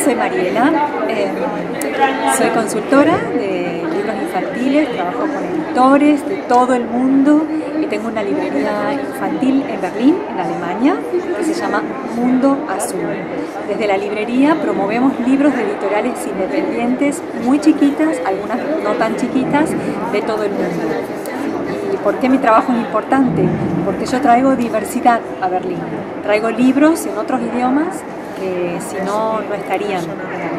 soy Mariela, soy consultora de libros infantiles, trabajo con editores de todo el mundo y tengo una librería infantil en Berlín, en Alemania, que se llama Mundo Azul. Desde la librería promovemos libros de editoriales independientes muy chiquitas, algunas no tan chiquitas, de todo el mundo. ¿Y por qué mi trabajo es importante? Porque yo traigo diversidad a Berlín. Traigo libros en otros idiomas que si no, no estarían en Berlín.